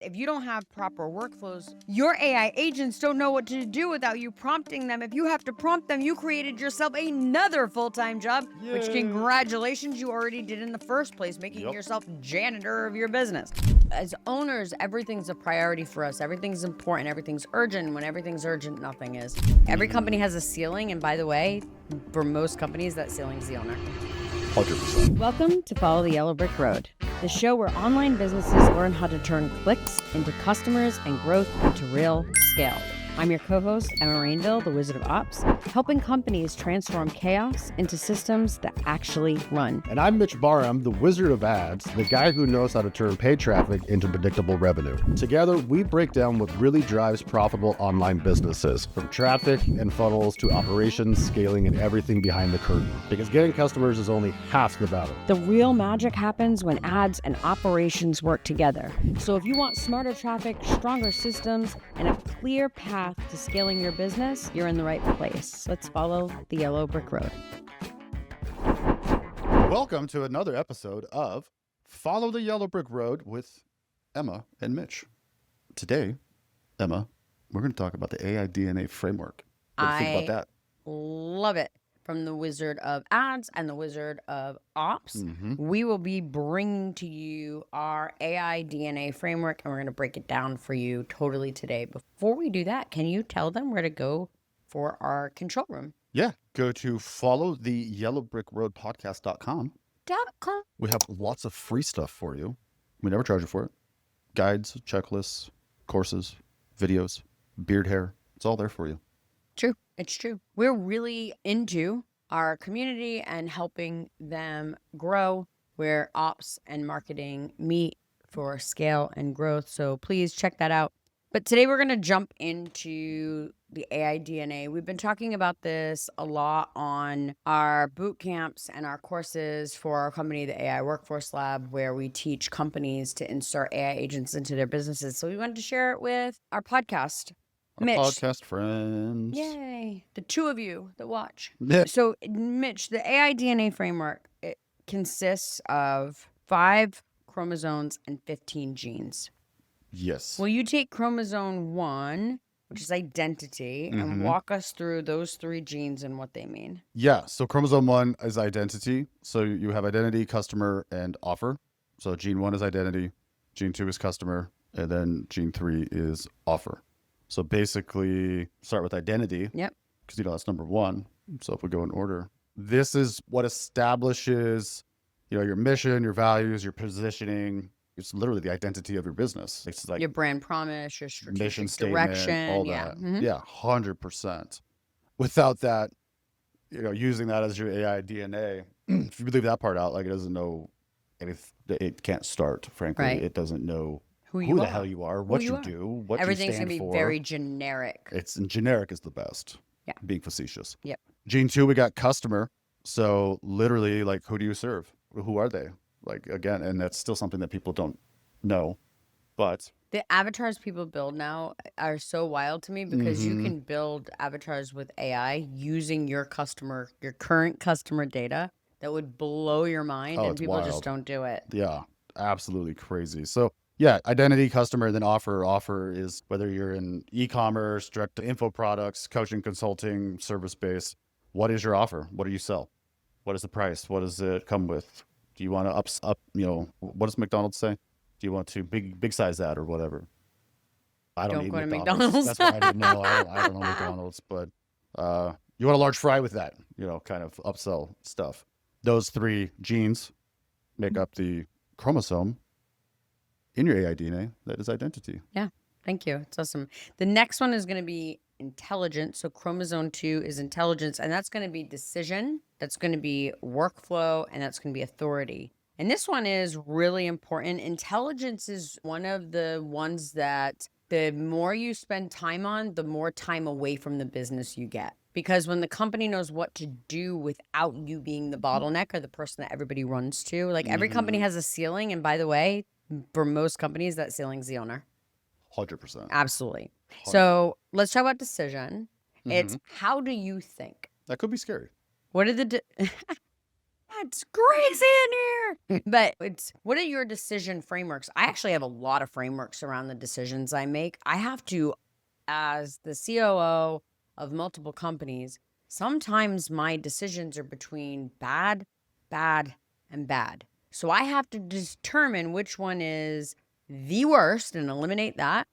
If you don't have proper workflows, your AI agents don't know what to do without you prompting them. If you have to prompt them, you created yourself another full-time job, which Yay. congratulations, you already did in the first place, making yourself janitor of your business. As owners, everything's a priority for us. Everything's important. Everything's urgent. When everything's urgent, nothing is. Every company has a ceiling. And by the way, for most companies, that ceiling's the owner. 100%. Welcome to Follow the Yellow Brick Road, the show where online businesses learn how to turn clicks into customers and growth into real scale. I'm your co-host, Emma Rainville, the Wizard of Ops, helping companies transform chaos into systems that actually run. And I'm Mitch Barham, the Wizard of Ads, the guy who knows how to turn paid traffic into predictable revenue. Together, we break down what really drives profitable online businesses, from traffic and funnels to operations, scaling, and everything behind the curtain. Because getting customers is only half the battle. The real magic happens when ads and operations work together. So if you want smarter traffic, stronger systems, and a clear path to scaling your business, you're in the right place. Let's follow the Yellow Brick Road. Welcome to another episode of Follow the Yellow Brick Road with Emma and Mitch. Today, Emma, we're going to talk about the AI DNA framework. What do you think about that? Love it. From the Wizard of Ads and the Wizard of Ops, we will be bringing to you our AI DNA framework, and we're going to break it down for you totally today. Before we do that, can you tell them where to go for our control room? Yeah, go to followtheyellowbrickroadpodcast.com. We have lots of free stuff for you. We never charge you for it. Guides, checklists, courses, videos, beard hair. It's all there for you. True. It's true. We're really into our community and helping them grow where ops and marketing meet for scale and growth. So please check that out. But today we're going to jump into the AI DNA. We've been talking about this a lot on our boot camps and our courses for our company, the AI Workforce Lab, where we teach companies to insert AI agents into their businesses. So we wanted to share it with our podcast. Our Mitch. podcast friends. Yay. The two of you that watch. Yeah. So, Mitch, the AI DNA framework, it consists of 5 chromosomes and 15 genes. Yes. Will you take chromosome 1, which is identity, and walk us through those 3 genes and what they mean? Yeah. So chromosome 1 is identity. So you have identity, customer, and offer. So gene 1 is identity, gene 2 is customer, and then gene 3 is offer. So basically, start with identity. Yep. Because, that's number 1. So if we go in order, this is what establishes, your mission, your values, your positioning. It's literally the identity of your business. It's like your brand promise, your strategic mission statement, direction, all that. Yeah, 100%. Without that, using that as your AI DNA, if you leave that part out, like it doesn't know anything, it can't start, frankly. Right. It doesn't know who the hell you are, what you do, what everything's you stand gonna be for. very generic. Generic is the best. Yeah. Being facetious. Yep. Gene 2, we got customer. So literally, like, who do you serve? Who are they? Like, again, and that's still something that people don't know. But the avatars people build now are so wild to me because you can build avatars with AI using your current customer data that would blow your mind, and people just don't do it. Yeah, absolutely crazy. So yeah, identity, customer, then offer. Offer is whether you're in e-commerce, direct to info products, coaching, consulting, service-based. What is your offer? What do you sell? What is the price? What does it come with? Do you want to up? What does McDonald's say? Do you want to big size that or whatever? I don't eat McDonald's. That's why I didn't know. I don't know McDonald's, but you want a large fry with that, kind of upsell stuff. Those 3 genes make up the chromosome in your AI DNA that is identity. Yeah, thank you. It's awesome. The next one is going to be intelligence. So chromosome 2 is intelligence, and that's going to be decision, that's going to be workflow, and that's going to be authority. And this one is really important. Intelligence is one of the ones that the more you spend time on, the more time away from the business you get. Because when the company knows what to do without you being the bottleneck or the person that everybody runs to, like every company has a ceiling. And by the way, for most companies, that ceiling's the owner. 100%. Absolutely. 100%. So let's talk about decision. It's how do you think? That could be scary. What are the... it's crazy in here. But it's, what are your decision frameworks? I actually have a lot of frameworks around the decisions I make. I have to, as the COO of multiple companies, sometimes my decisions are between bad, bad, and bad. So I have to determine which one is the worst and eliminate that.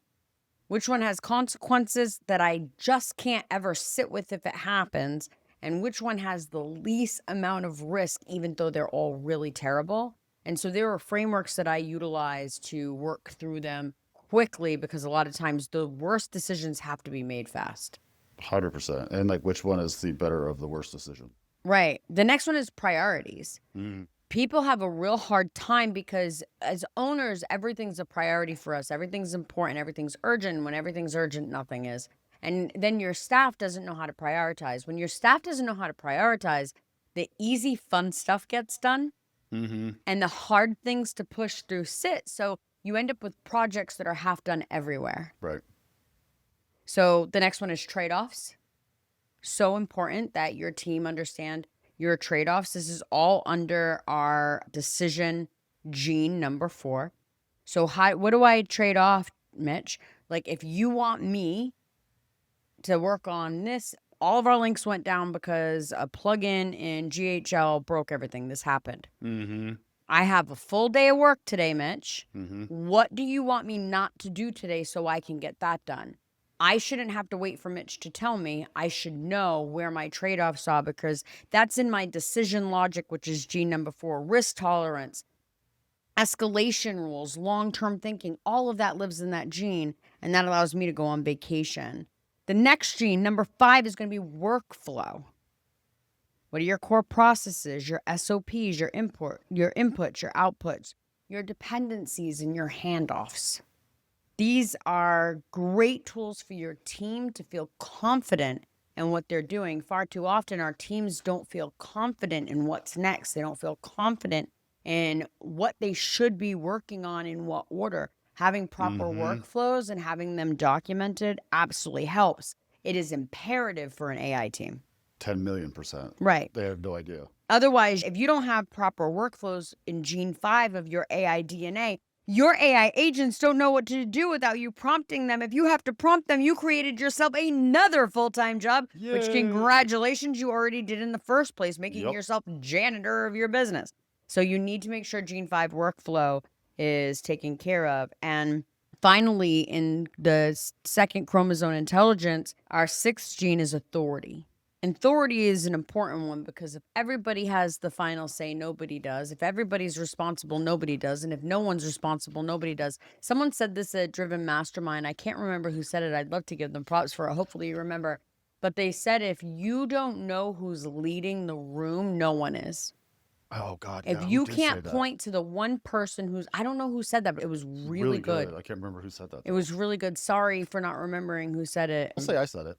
Which one has consequences that I just can't ever sit with if it happens, and which one has the least amount of risk, even though they're all really terrible. And so there are frameworks that I utilize to work through them quickly, because a lot of times the worst decisions have to be made fast. 100%. And like, which one is the better of the worst decision? Right. The next one is priorities. Mm. People have a real hard time because as owners, everything's a priority for us. Everything's important. Everything's urgent. When everything's urgent, nothing is. And then your staff doesn't know how to prioritize. When your staff doesn't know how to prioritize, the easy, fun stuff gets done, and the hard things to push through sit. So you end up with projects that are half done everywhere. Right. So the next one is trade-offs. So important that your team understand your trade-offs. This is all under our decision gene number 4. So what do I trade off, Mitch? Like, if you want me to work on this, all of our links went down because a plugin in GHL broke everything. This happened. I have a full day of work today, Mitch. What do you want me not to do today so I can get that done? I shouldn't have to wait for Mitch to tell me. I should know where my trade-offs are, because that's in my decision logic, which is gene number 4. Risk tolerance, escalation rules, long-term thinking, all of that lives in that gene, and that allows me to go on vacation. The next gene, number 5, is going to be workflow. What are your core processes, your SOPs, your inputs, your outputs, your dependencies, and your handoffs? These are great tools for your team to feel confident in what they're doing. Far too often, our teams don't feel confident in what's next. They don't feel confident in what they should be working on in what order. Having proper workflows and having them documented absolutely helps. It is imperative for an AI team. 10 million%. Right. They have no idea. Otherwise, if you don't have proper workflows in gene 5 of your AI DNA, your AI agents don't know what to do without you prompting them. If you have to prompt them, you created yourself another full-time job, which congratulations, you already did in the first place, making yourself janitor of your business. So you need to make sure gene 5 workflow is taken care of. And finally, in the second chromosome intelligence, our 6th gene is authority. Authority is an important one, because if everybody has the final say, nobody does. If everybody's responsible, nobody does. And if no one's responsible, nobody does. Someone said this at Driven Mastermind. I can't remember who said it. I'd love to give them props for it. Hopefully you remember. But they said, if you don't know who's leading the room, no one is. Oh, God. If you can't point to the one person who's, I don't know who said that, but it was really good. I can't remember who said that. It was really good. Sorry for not remembering who said it. I'll say I said it.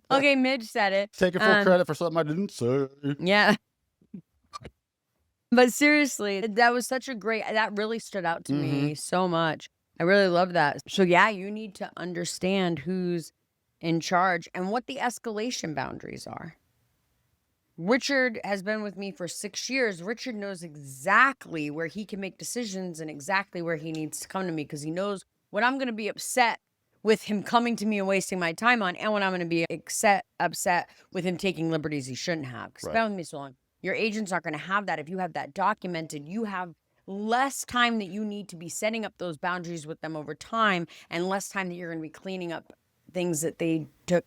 Okay, Midge said it. Take it full credit for something I didn't say. Yeah. But seriously, that was such a great, that really stood out to me so much. I really love that. So yeah, you need to understand who's in charge and what the escalation boundaries are. Richard has been with me for 6 years. Richard knows exactly where he can make decisions and exactly where he needs to come to me, because he knows what I'm going to be upset with him coming to me and wasting my time on, and when I'm going to be upset with him taking liberties he shouldn't have. Because been with me so long. Your agents aren't going to have that. If you have that documented, you have less time that you need to be setting up those boundaries with them over time, and less time that you're going to be cleaning up things that they took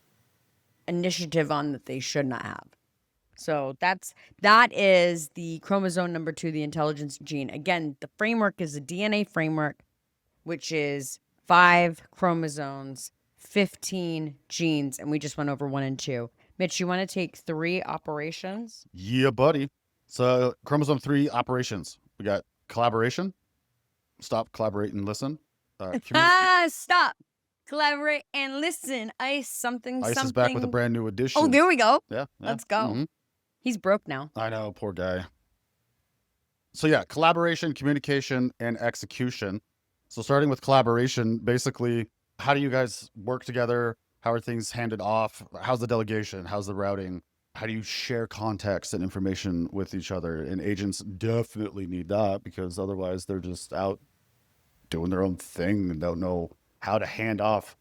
initiative on that they should not have. So that is the chromosome number 2, the intelligence gene. Again, the framework is a DNA framework, which is 5 chromosomes, 15 genes, and we just went over 1 and 2. Mitch, you want to take 3 operations? Yeah, buddy. So chromosome 3 operations. We got collaboration. Stop, collaborate, and listen. Stop, collaborate, and listen. Ice is back with a brand new edition. Oh, there we go. Yeah. Let's go. He's broke now. I know, poor guy. So yeah, collaboration, communication, and execution. So starting with collaboration, basically, how do you guys work together? How are things handed off? How's the delegation? How's the routing? How do you share context and information with each other? And agents definitely need that, because otherwise they're just out doing their own thing and don't know how to hand off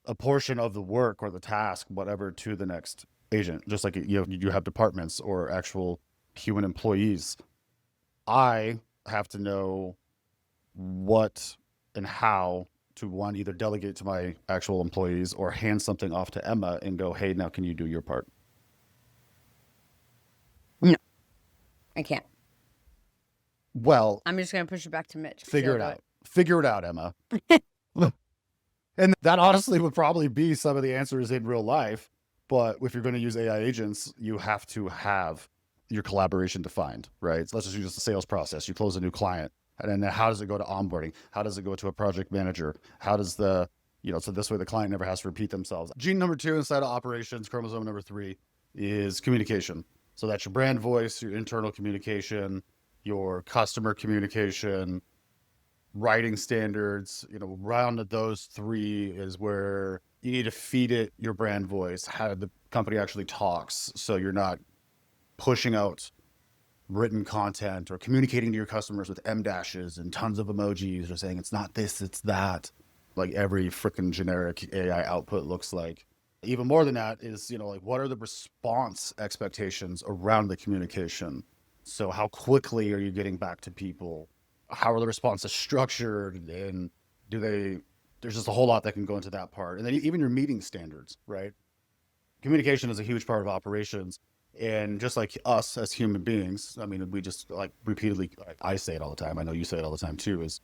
a portion of the work or the task, whatever, to the next agent. Just like you have departments or actual human employees. I have to know what and how to, one, either delegate to my actual employees or hand something off to Emma and go, hey, now can you do your part? No, I can't. Well, I'm just going to push it back to Mitch. figure it out. Figure it out, Emma. And that honestly would probably be some of the answers in real life. But if you're going to use AI agents, you have to have your collaboration defined, right? So let's just use the sales process. You close a new client, and then how does it go to onboarding? How does it go to a project manager? How does so this way the client never has to repeat themselves. Gene number 2 inside of operations, chromosome number 3, is communication. So that's your brand voice, your internal communication, your customer communication, writing standards. Around those 3 is where you need to feed it your brand voice, how the company actually talks, so you're not pushing out written content or communicating to your customers with M dashes and tons of emojis or saying it's not this, it's that, like every freaking generic AI output looks like. Even more than that is, like, what are the response expectations around the communication? So how quickly are you getting back to people? How are the responses structured? And there's just a whole lot that can go into that part. And then even your meeting standards, right? Communication is a huge part of operations. And just like us as human beings, I mean, we just like repeatedly, I say it all the time, I know you say it all the time too, is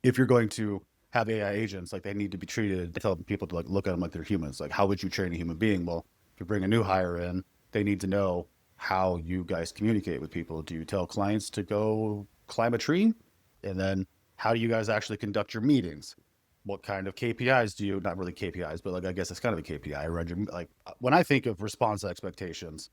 if you're going to have AI agents, like, they need to be treated, tell people to, like, look at them like they're humans. Like, how would you train a human being? Well, if you bring a new hire in, they need to know how you guys communicate with people. Do you tell clients to go climb a tree? And then how do you guys actually conduct your meetings? What kind of KPIs do you, not really KPIs, but like, I guess it's kind of a KPI, right? Like, when I think of response expectations,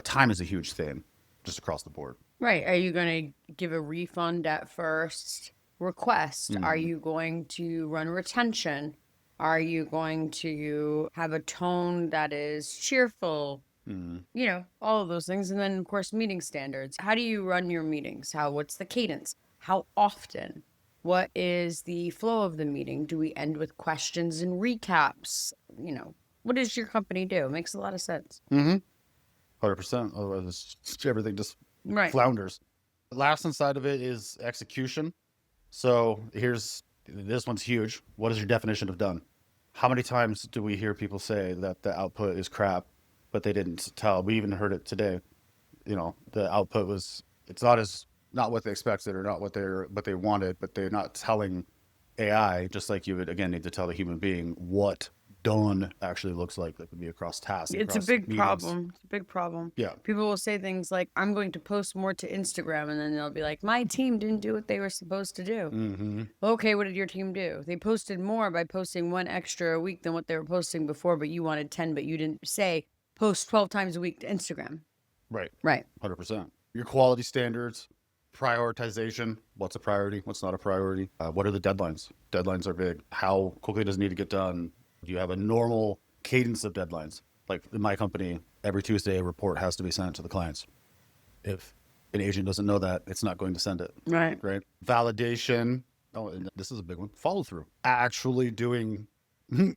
time is a huge thing just across the board. Right. Are you going to give a refund at first request? Are Mhm. you going to run retention? Are you going to have a tone that is cheerful? Mhm. All of those things. And then, of course, meeting standards. How do you run your meetings? What's the cadence? How often? What is the flow of the meeting? Do we end with questions and recaps? What does your company do? It makes a lot of sense. Mhm. 100%. Otherwise, everything just Right. flounders. The last inside of it is execution. So this one's huge. What is your definition of done? How many times do we hear people say that the output is crap, but they didn't tell? We even heard it today. The output it's not what they expected or not what they wanted, but they're not telling AI, just like you would again need to tell the human being what done actually looks like. That could be across tasks, It's a across big meetings. problem. It's a big problem. Yeah. People will say things like, I'm going to post more to Instagram. And then they'll be like, my team didn't do what they were supposed to do. Mm-hmm. Okay, what did your team do? They posted more by posting 1 extra a week than what they were posting before, but you wanted 10, but you didn't say post 12 times a week to Instagram. Right. Right. 100%. Your quality standards, prioritization. What's a priority? What's not a priority? What are the deadlines? Deadlines are big. How quickly does it need to get done? Do you have a normal cadence of deadlines? Like in my company, every Tuesday a report has to be sent to the clients. If an agent doesn't know that, it's not going to send it. Right. Right. Validation. Oh, and this is a big one. Follow through. Actually doing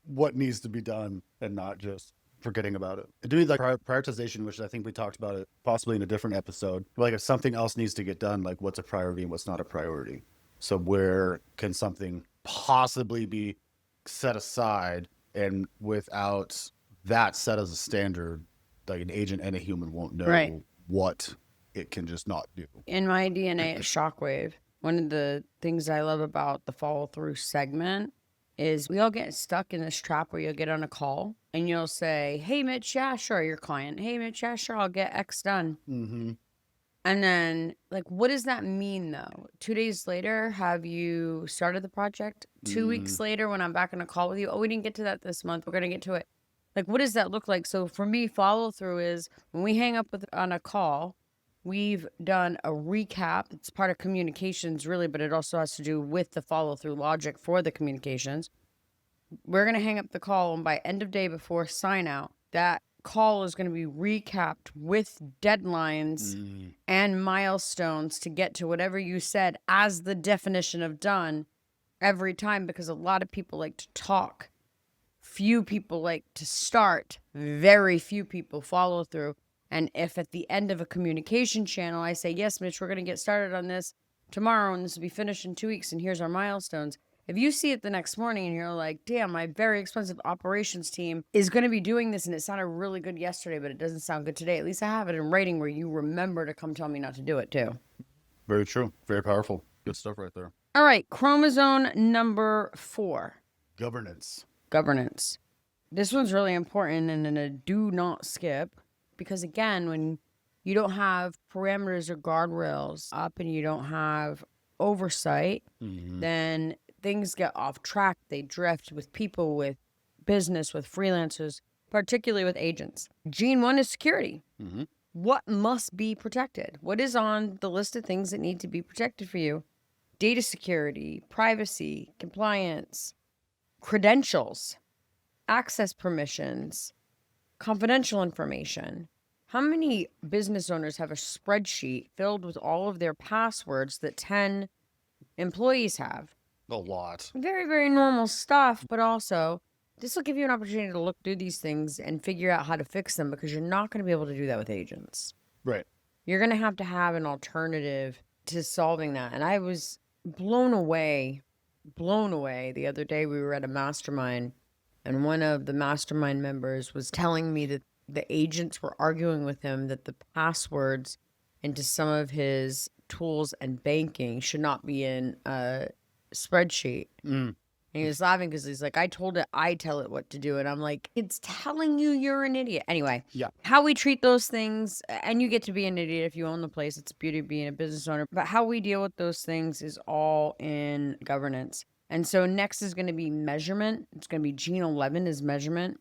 what needs to be done and not just forgetting about it. And doing like prioritization, which I think we talked about it possibly in a different episode. Like if something else needs to get done, like what's a priority and what's not a priority. So where can something possibly be set aside, and without that set as a standard, like an agent and a human won't know Right. what it can just not do. In my DNA at Shockwave, one of the things I love about the follow through segment is we all get stuck in this trap where you'll get on a call and you'll say, hey, Mitch, yeah, sure, your client. Hey, Mitch, yeah, sure, I'll get X done. Mm-hmm. And then, like, what does that mean, though? 2 days later, have you started the project? 2 weeks later, when I'm back on a call with you, oh, we didn't get to that this month. We're going to get to it. Like, what does that look like? So for me, follow through is when we hang up on a call, we've done a recap. It's part of communications, really, but it also has to do with the follow through logic for the communications. We're going to hang up the call, and by end of day before sign out, that call is going to be recapped with deadlines and milestones to get to whatever you said as the definition of done every time, because a lot of people like to talk. Few people like to start. Very few people follow through. And if at the end of a communication channel, I say, yes, Mitch, we're going to get started on this tomorrow and this will be finished in 2 weeks and here's our milestones. If you see it the next morning and you're like, damn, my very expensive operations team is going to be doing this and it sounded really good yesterday, but it doesn't sound good today. At least I have it in writing where you remember to come tell me not to do it too. Very true. Very powerful. Good stuff right there. All right. Chromosome number 4. Governance. Governance. This one's really important and a do not skip, because again, when you don't have parameters or guardrails up and you don't have oversight, then things get off track. They drift with people, with business, with freelancers, particularly with agents. Gene 1 is security. What must be protected? What is on the list of things that need to be protected for you? Data security, privacy, compliance, credentials, access permissions, confidential information. How many business owners have a spreadsheet filled with all of their passwords that 10 employees have? A lot. Very, very normal stuff, but also this will give you an opportunity to look through these things and figure out how to fix them, because you're not going to be able to do that with agents. Right. You're going to have an alternative to solving that. And I was blown away. The other day we were at a mastermind and one of the mastermind members was telling me that the agents were arguing with him that the passwords into some of his tools and banking should not be in a spreadsheet. And he was laughing because he's like, I told it, I tell it what to do. And I'm like, it's telling you you're an idiot. Anyway, how we treat those things, and you get to be an idiot if you own the place. It's the beauty of being a business owner. But how we deal with those things is all in governance. And so next is going to be measurement. It's going to be Gene 11 is measurement.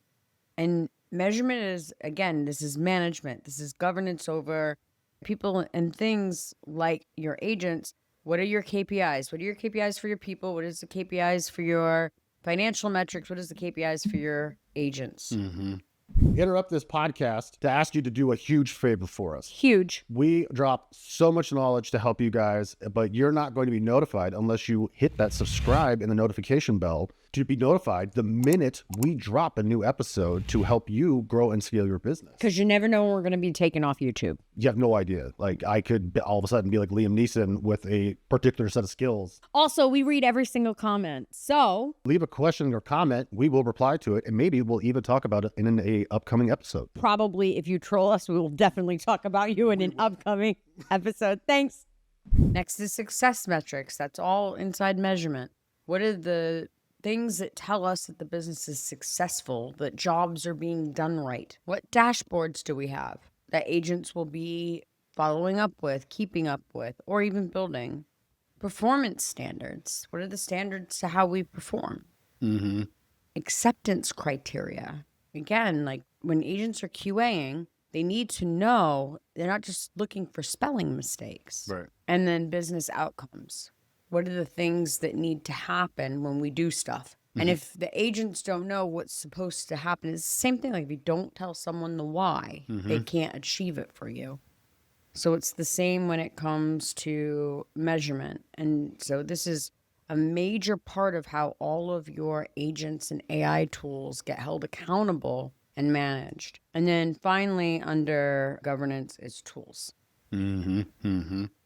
And measurement is, again, this is management. This is governance over people and things like your agents. What are your KPIs? What are your KPIs for your people? What is the KPIs for your financial metrics? What is the KPIs for your agents? Interrupt this podcast to ask you to do a huge favor for us. Huge. We drop so much knowledge to help you guys, but you're not going to be notified unless you hit that subscribe and the notification bell to be notified the minute we drop a new episode to help you grow and scale your business. Because you never know when we're going to be taken off YouTube. You have no idea. Like, I could all of a sudden be like Liam Neeson with a particular set of skills. Also, we read every single comment. So Leave a question or comment. We will reply to it, and maybe we'll even talk about it in an upcoming episode. probably if you troll us, we will definitely talk about you in an upcoming episode. Thanks. Next is success metrics. That's all inside measurement. What are the things that tell us that the business is successful, that jobs are being done right? What dashboards do we have that agents will be following up with, keeping up with, or even building? Performance standards. What are the standards to how we perform? Acceptance criteria. Again, like when agents are QAing, they need to know they're not just looking for spelling mistakes. Right. And then business outcomes. What are the things that need to happen when we do stuff? And if the agents don't know what's supposed to happen, it's the same thing. Like if you don't tell someone the why, they can't achieve it for you. So it's the same when it comes to measurement. And so this is a major part of how all of your agents and AI tools get held accountable and managed. And then finally, under governance is tools.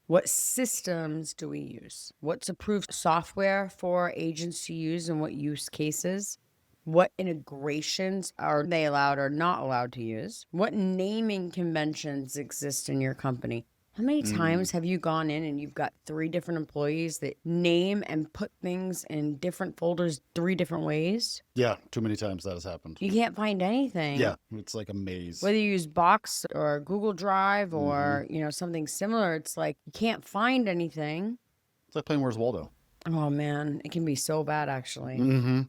What systems do we use? What's approved software for agents to use and what use cases? What integrations are they allowed or not allowed to use? What naming conventions exist in your company? How many times have you gone in and you've got 3 different employees that name and put things in different folders 3 different ways? Yeah, too many times that has happened. You can't find anything. Yeah, it's like a maze. Whether you use Box or Google Drive or, something similar, it's like you can't find anything. It's like playing Where's Waldo. Oh man, it can be so bad actually.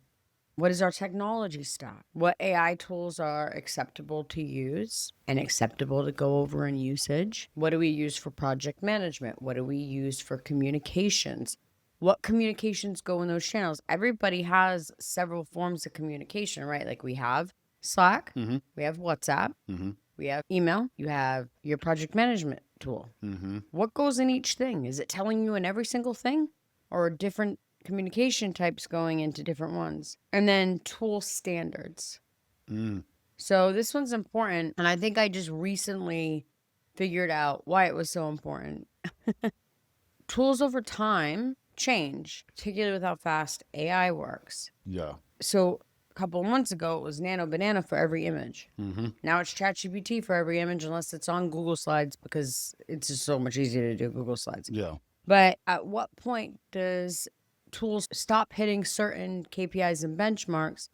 What is our technology stack? What AI tools are acceptable to use and acceptable to go over in usage? What do we use for project management? What do we use for communications? What communications go in those channels? Everybody has several forms of communication, right? Like we have Slack, Mm-hmm. we have WhatsApp, Mm-hmm. we have email, you have your project management tool. Mm-hmm. What goes in each thing? Is it telling you in every single thing, or different communication types going into different ones? And then tool standards. Mm. So this one's important, and I think I just recently figured out why it was so important. Tools over time change, particularly with how fast AI works. Yeah. So a couple of months ago, it was Nano Banana for every image. Mm-hmm. Now it's ChatGPT for every image, unless it's on Google Slides, because it's just so much easier to do Google Slides. Yeah. But at what point does tools stop hitting certain KPIs and benchmarks?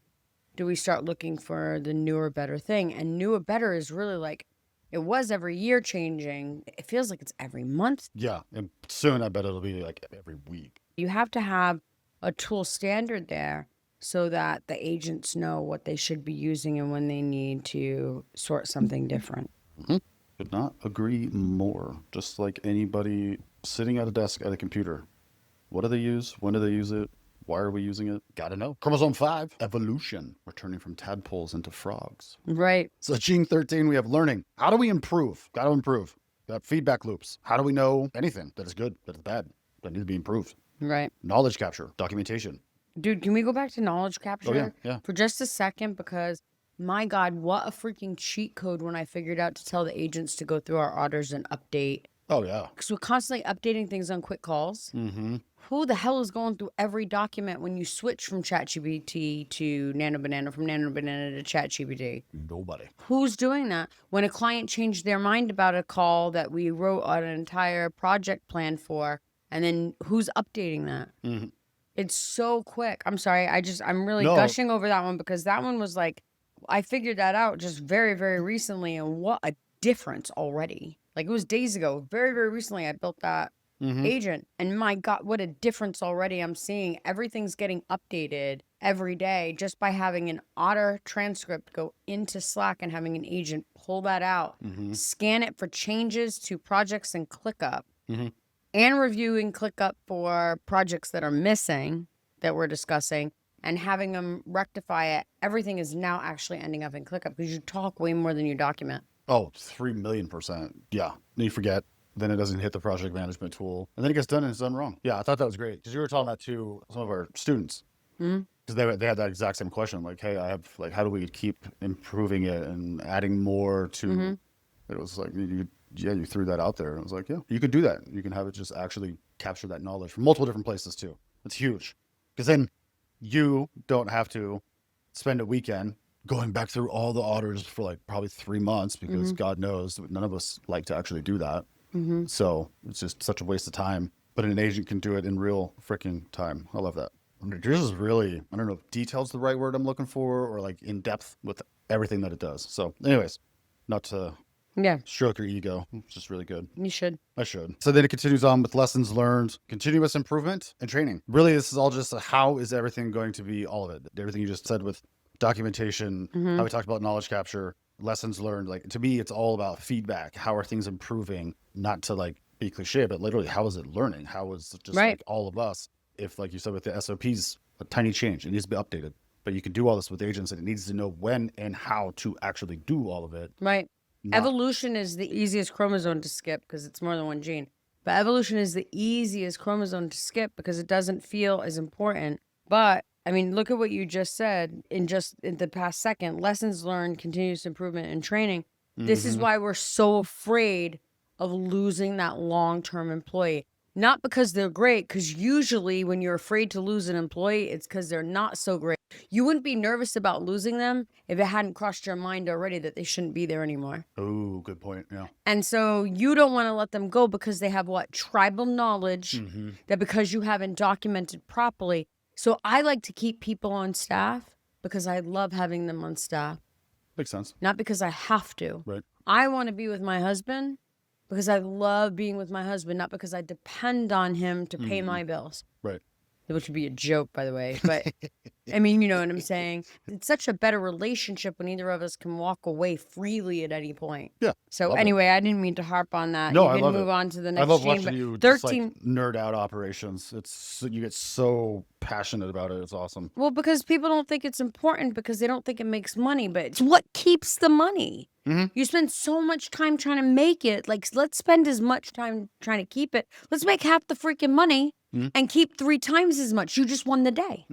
Do we start looking for the newer, better thing? And newer, better is really like, it was every year changing. It feels like it's every month. Yeah. And soon I bet it'll be like every week. You have to have a tool standard there so that the agents know what they should be using and when they need to sort something different. Mm-hmm. Could not agree more. Just like anybody sitting at a desk at a computer. What do they use? When do they use it? Why are we using it? Gotta know. Chromosome 5, evolution. We're turning from tadpoles into frogs. Right. So gene 13, we have learning. How do we improve? Got to improve. Got feedback loops. How do we know anything that is good, that is bad, that needs to be improved? Right. Knowledge capture, documentation. Dude, can we go back to knowledge capture yeah. for just a second? Because my God, what a freaking cheat code when I figured out to tell the agents to go through our orders and update. Oh, yeah. Because we're constantly updating things on quick calls. Mm-hmm. Who the hell is going through every document when you switch from ChatGPT to Nano Banana, from Nano Banana to ChatGPT? Nobody. Who's doing that? When a client changed their mind about a call that we wrote an entire project plan for, and then who's updating that? Mm-hmm. It's so quick. I'm sorry. I'm really No. gushing over that one because that one was like, I figured that out just very, very recently, and what a difference already. Like, it was days ago. Very, very recently, I built that Mm-hmm. agent, and my God, what a difference already I'm seeing. Everything's getting updated every day just by having an otter transcript go into Slack and having an agent pull that out, Mm-hmm. scan it for changes to projects and ClickUp, Mm-hmm. and reviewing ClickUp for projects that are missing that we're discussing, and having them rectify it. Everything is now actually ending up in ClickUp because you talk way more than you document. Oh, 3,000,000%. Yeah. Then you forget. Then it doesn't hit the project management tool. And then it gets done and it's done wrong. Yeah, I thought that was great. Because you were talking that to some of our students. Mhm. Because they had that exact same question. Like, hey, I have, like, how do we keep improving it and adding more to Mhm. it? Was like, you threw that out there. And I was like, yeah, you could do that. You can have it just actually capture that knowledge from multiple different places too. It's huge. Because then you don't have to spend a weekend going back through all the auditors for like probably 3 months because God knows none of us like to actually do that. Mm-hmm. So it's just such a waste of time. But an agent can do it in real freaking time. I love that. This is really, I don't know if detail's the right word I'm looking for, or like in depth with everything that it does. So anyways, not to Yeah, stroke your ego. It's just really good. you should. I should. So then it continues on with lessons learned, continuous improvement, and training. Really, this is all just how is everything going to be, all of it. Everything you just said with documentation, how we talked about knowledge capture, lessons learned. Like, to me, it's all about feedback. How are things improving? Not to like be cliche, but literally, how is it learning? How is just Right. like all of us? If, like you said, with the SOPs, a tiny change, it needs to be updated. But you can do all this with agents, and it needs to know when and how to actually do all of it. Right. Not- Evolution is the easiest chromosome to skip because it's more than one gene. But evolution is the easiest chromosome to skip because it doesn't feel as important. But I mean, look at what you just said in the past second. Lessons learned, continuous improvement, and training. This is why we're so afraid of losing that long-term employee. Not because they're great, because usually when you're afraid to lose an employee, it's because they're not so great. You wouldn't be nervous about losing them if it hadn't crossed your mind already that they shouldn't be there anymore. Oh, good point. Yeah. And so you don't want to let them go because they have what? Tribal knowledge that because you haven't documented properly. So I like to keep people on staff because I love having them on staff, Makes sense. not because I have to. Right. I want to be with my husband because I love being with my husband, not because I depend on him to pay my bills. Right. which would be a joke, by the way. But I mean, you know what I'm saying? It's such a better relationship when either of us can walk away freely at any point. Yeah. So love it. anyway, I didn't mean to harp on that. No, You I can love move it. on to the I next love gene. watching But you 13. just like nerd out operations. You get so passionate about it. It's awesome. Well, because people don't think it's important because they don't think it makes money, but it's what keeps the money. Mhm. You spend so much time trying to make it. Like, let's spend as much time trying to keep it. Let's make half the freaking money and keep 3 times as much. You just won the day.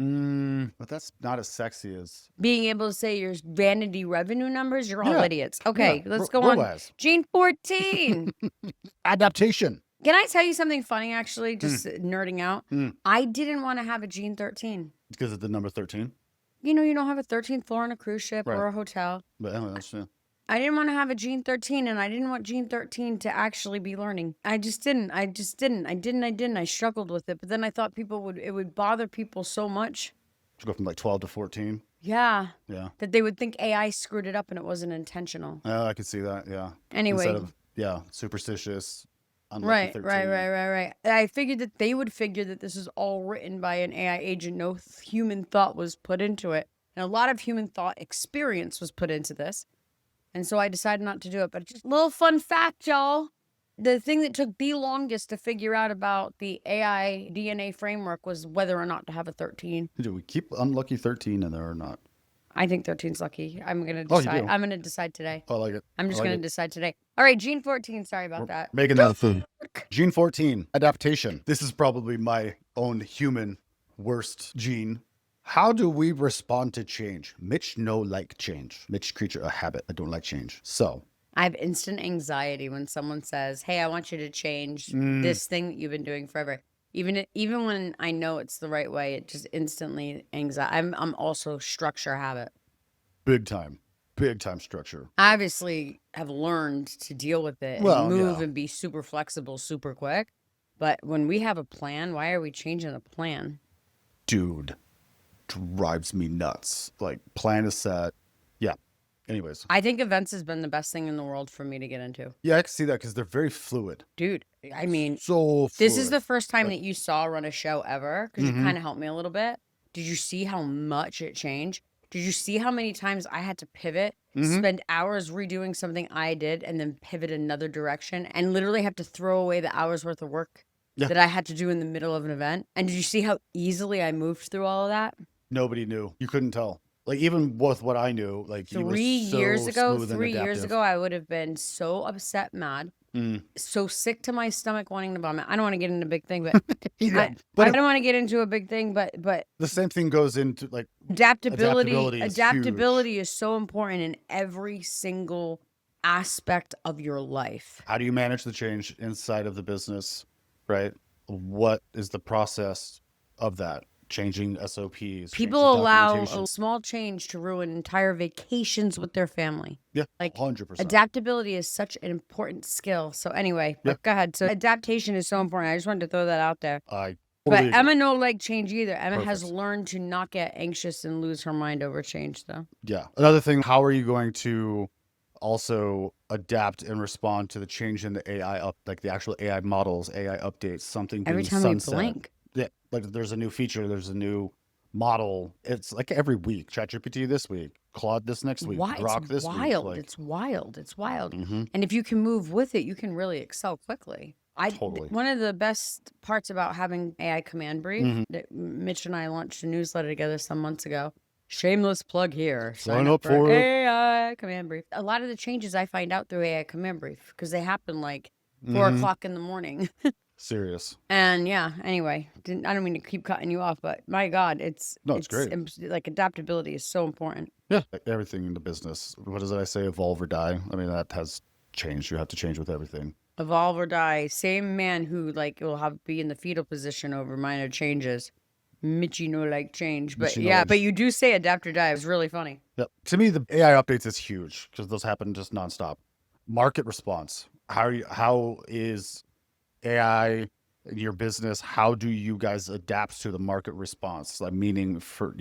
But that's not as sexy as Being able to say your vanity revenue numbers, you're all Yeah. idiots. Okay, Yeah, let's we're- go we're on. wise. Gene 14. adaptation. Can I tell you something funny, actually? Just nerding out. I didn't want to have a Gene 13. Because of the number 13. You know, you don't have a 13th floor on a cruise ship Right. or a hotel. But anyway, that's I didn't want to have a Gene 13, and I didn't want Gene 13 to actually be learning. I just didn't. I didn't. I struggled with it. But then I thought it would bother people so much. to go from like 12 to 14. Yeah. Yeah. That they would think AI screwed it up and it wasn't intentional. I could see that. Yeah. Anyway. Instead of, superstitious. Unlucky Right. 13. I figured that they would figure that this is all written by an AI agent. No human thought was put into it. And a lot of human thought experience was put into this. And so I decided not to do it. But just a little fun fact, y'all. The thing that took the longest to figure out about the AI DNA framework was whether or not to have a 13. Do we keep unlucky 13 in there or not? I think 13's lucky. I'm going to Oh, you decide. do? I'm going to decide today. I like it. I'm just I like going to it. decide today. All right, Gene 14. Sorry about that. Making that thing. Gene 14, adaptation. This is probably my own human worst gene. How do we respond to change? Mitch no like change. Mitch creature a habit. I don't like change. So I have instant anxiety when someone says, "Hey, I want you to change this thing that you've been doing forever." Even when I know it's the right way, it just instantly anxiety. I'm also structure habit. big time structure. I obviously have learned to deal with it and Well, move yeah. and be super flexible, super quick. But when we have a plan, why are we changing the plan? Dude, drives me nuts. Like plan is set. Yeah. Anyways. I think events has been the best thing in the world for me to get into. Yeah, I can see that because they're very fluid. Dude, I mean, So fluid. this is the first time that you saw run a show ever because you Mhm. kind of helped me a little bit. Did you see how much it changed? Did you see how many times I had to pivot, spend hours redoing something I did, and then pivot another direction and literally have to throw away the hours worth of work Yeah. that I had to do in the middle of an event? And did you see how easily I moved through all of that? Nobody knew. You couldn't tell. Like even with what I knew, like you were 3 years so ago, smooth and 3 years adaptive. ago, I would have been so upset, mad, so sick to my stomach wanting to vomit. I don't want to get into a big thing, but Yeah, I don't want to get into a big thing, but the same thing goes into like adaptability Adaptability is is so important in every single aspect of your life. how do you manage the change inside of the business, right? What is the process of that? Changing SOPs. People changing allow documentation. a small change to ruin entire vacations with their family. Yeah, like 100%. Adaptability is such an important skill. So anyway, Yeah. go ahead. So adaptation is so important. I just wanted to throw that out there. I But totally agree. Emma no like change either. Emma has Perfect. learned to not get anxious and lose her mind over change, though. Yeah. Another thing, how are you going to also adapt and respond to the change in the AI like the actual AI models, AI updates, something Every being time sunset. we blink. Yeah, like there's a new feature, there's a new model. It's like every week. ChatGPT this week, Claude this next week, Why? Grok It's this wild. week. Like, It's wild. It's wild. Mhm. And if you can move with it, you can really excel quickly. Totally. One of the best parts about having AI Command Brief, Mhm. that Mitch and I launched a newsletter together some months ago. Shameless plug here. Sign up for it. AI Command Brief. A lot of the changes I find out through AI Command Brief because they happen like 4 Mhm. o'clock in the morning. Serious. And yeah, anyway, I don't mean to keep cutting you off, but my God, it's great. Like adaptability is so important. Yeah. Like everything in the business. What does I say? Evolve or die. I mean, that has changed. You have to change with everything. Evolve or die. Same man who like will be in the fetal position over minor changes. Mitchy no like change, but Mitchy no yeah, like- but you do say adapt or die. It was really funny. Yeah. To me, the AI updates is huge because those happen just nonstop. Market response. How is AI in your business? How do you guys adapt to the market response? Like meaning for,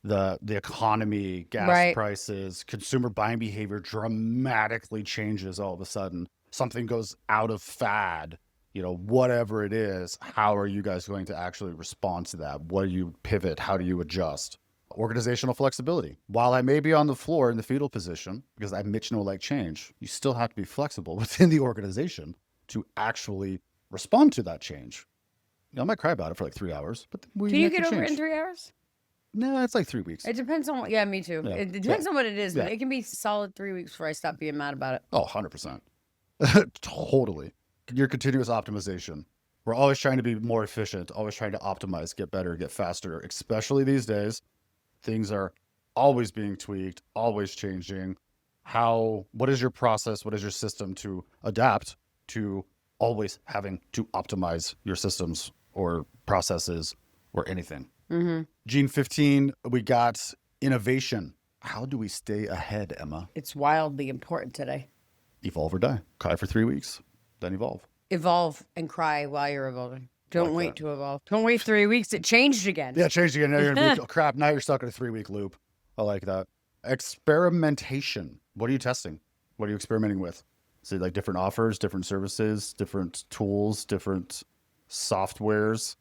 the economy, gas Right. prices, consumer buying behavior dramatically changes all of a sudden. Something goes out of fad. whatever it is, how are you guys going to actually respond to that? What do you pivot? How do you adjust? Organizational flexibility. While I may be on the floor in the fetal position, because I Mitch no like change, you still have to be flexible within the organization to actually respond to that change. I might cry about it for like 3 hours, but we Can you make the get over it in change. 3 hours? No, it's like 3 weeks. It depends on what, yeah, me too. Yeah. It depends on what it is, but Yeah. it can be solid 3 weeks before I stop being mad about it. Oh, 100%. Totally. Your continuous optimization. We're always trying to be more efficient, always trying to optimize, get better, get faster, especially these days. Things are always being tweaked, always changing. What is your process? What is your system to adapt to always having to optimize your systems or processes or anything? Mm-hmm. Gene 15, we got innovation. How do we stay ahead, Emma? It's wildly important today. Evolve or die. Cry for 3 weeks, then evolve. Evolve and cry while you're evolving. Don't Like wait that. to evolve. Don't wait 3 weeks. It changed again. Yeah, changed again. Now you're gonna be, oh, crap. Now you're stuck in a 3-week loop. I like that. Experimentation. What are you testing? What are you experimenting with? Is it like different offers, different services, different tools, different softwares?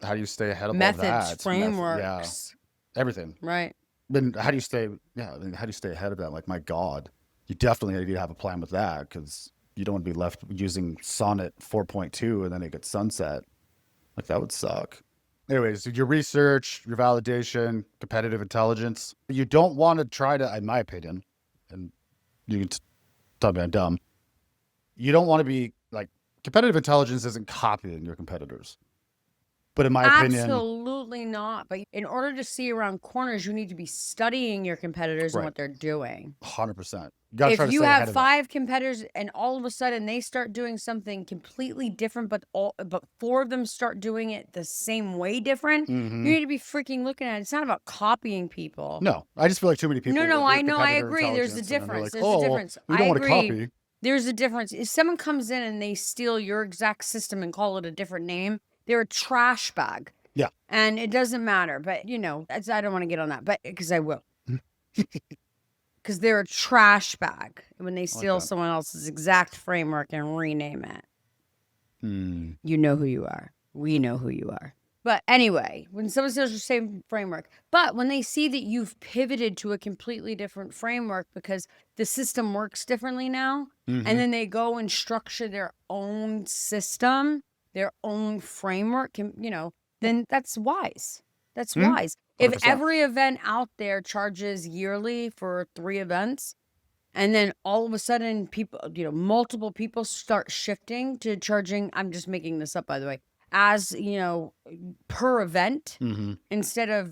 How do you stay ahead of all Methods, that? frameworks. Yeah, everything. Right. Then how do you stay? Yeah, then how do you stay ahead of that? Like, my God, you definitely need to have a plan with that, because you don't want to be left using Sonnet 4.2 and then it gets sunset. Like, that would suck. Anyways, your research, your validation, competitive intelligence. You don't want to try to, in my opinion, and you can tell me I'm dumb, you don't want to be like, competitive intelligence isn't copying your competitors. But in my opinion, Absolutely not. But in order to see around corners, you need to be studying your competitors and Right. what they're doing. 100%. You gotta try If to you stay ahead have of that. 5 competitors and all of a sudden they start doing something completely different, but 4 of them start doing it the same way different, you Mhm. need to be freaking looking at it. It's not about copying people. No, I just feel like too many people. No, with I know, I competitor agree. There's a intelligence, and then they're difference. like, There's oh, a well, difference. we I don't want to agree. copy. There's a difference. If someone comes in and they steal your exact system and call it a different name, they're a trash bag. Yeah. And it doesn't matter. But, I don't want to get on that, but because I will. Because they're a trash bag when they steal that. someone else's exact framework and rename it. Hmm. You know who you are. We know who you are. But anyway, when someone steals your same framework, but when they see that you've pivoted to a completely different framework because the system works differently now, Mhm. and then they go and structure their own system, their own framework, and, then that's wise. That's Mhm. wise. If 100%. every event out there charges yearly for 3 events, and then all of a sudden people, multiple people start shifting to charging, I'm just making this up, by the way, as, per event, Mhm. instead of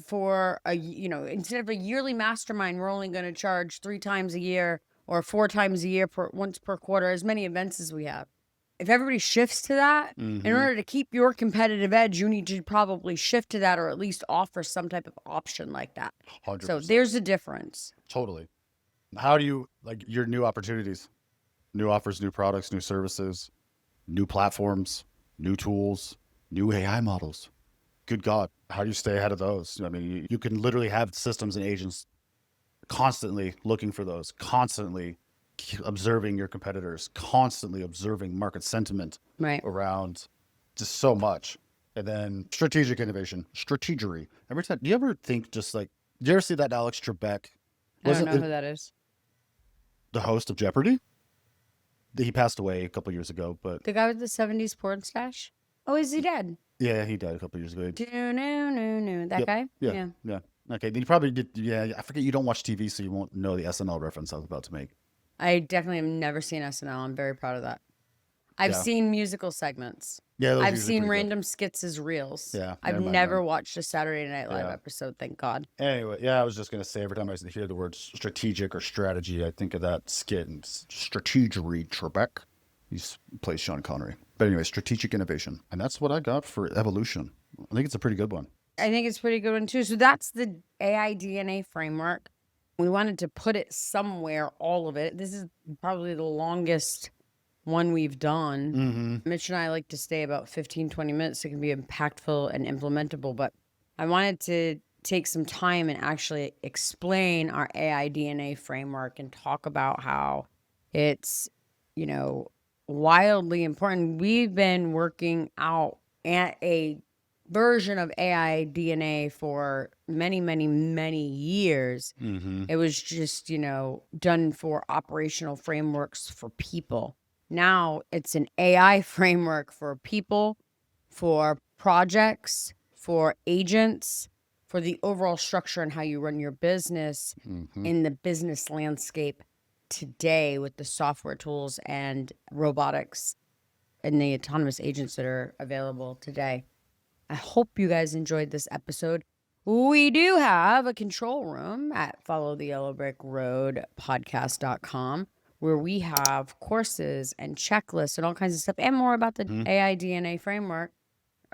instead of a yearly mastermind, we're only going to charge 3 times a year or 4 times a year, once per quarter, as many events as we have. If everybody shifts to that, in Mhm. order to keep your competitive edge, you need to probably shift to that, or at least offer some type of option like that. 100%. So there's a difference. Totally. How do you, like, your new opportunities, new offers, new products, new services, new platforms, new tools, new AI models? Good God, how do you stay ahead of those? I mean, you can literally have systems and agents constantly looking for those, constantly observing your competitors, constantly observing market sentiment Right. around just so much. And then strategic innovation, strategery. Every time, do you ever think just like, do you ever see that Alex Trebek? I don't Wasn't know it who that is. the host of Jeopardy? He passed away a couple years ago, but The guy with the 70s porn stash? Oh, is he dead? yeah, he died a couple years ago. No. That Yep. guy? Yeah. Okay, then you probably did. Yeah, I forget you don't watch TV, so you won't know the SNL reference I was about to make. I definitely have never seen SNL. I'm very proud of that. I've Yeah. seen musical segments. Yeah, those are I've usually seen pretty good. random skits as reels. Yeah, I've never mind never then. watched a Saturday Night Live Yeah. episode, thank God. Anyway, yeah, I was just gonna say every time I hear the word strategic or strategy, I think of that skit and strategery Trebek. He plays Sean Connery. But anyway, strategic innovation, and that's what I got for evolution. I think it's a pretty good one. I think it's a pretty good one too. So that's the AI DNA framework. We wanted to put it somewhere, all of it. This is probably the longest one we've done. Mm-hmm. Mitch and I like to stay about 15, 20 minutes. So it can be impactful and implementable. But I wanted to take some time and actually explain our AI DNA framework and talk about how it's, wildly important. We've been working out at a version of AI DNA for many, many, many years. It was just, done for operational frameworks for people. Now it's an AI framework for people, for projects, for agents, for the overall structure and how you run your business in the business landscape today with the software tools and robotics and the autonomous agents that are available today. I hope you guys enjoyed this episode. We do have a control room at followtheyellowbrickroad podcast.com where we have courses and checklists and all kinds of stuff and more about the AI DNA framework,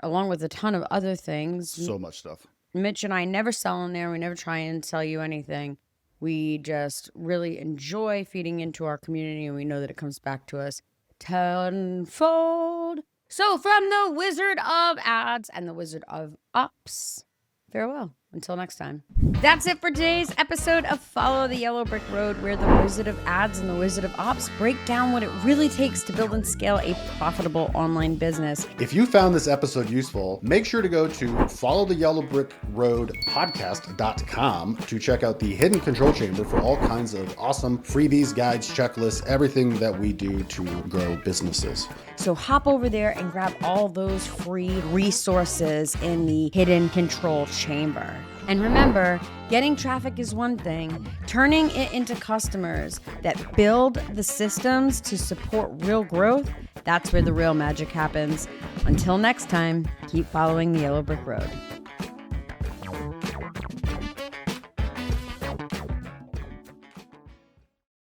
along with a ton of other things. So much stuff. Mitch and I never sell in there. We never try and sell you anything. We just really enjoy feeding into our community, and we know that it comes back to us tenfold. So from the Wizard of Ads and the Wizard of Ops, farewell. Until next time. That's it for today's episode of Follow the Yellow Brick Road, where the Wizard of Ads and the Wizard of Ops break down what it really takes to build and scale a profitable online business. If you found this episode useful, make sure to go to followtheyellowbrickroadpodcast.com to check out the Hidden Control Chamber for all kinds of awesome freebies, guides, checklists, everything that we do to grow businesses. So hop over there and grab all those free resources in the Hidden Control Chamber. And remember, getting traffic is one thing. Turning it into customers that build the systems to support real growth, that's where the real magic happens. Until next time, keep following the Yellow Brick Road.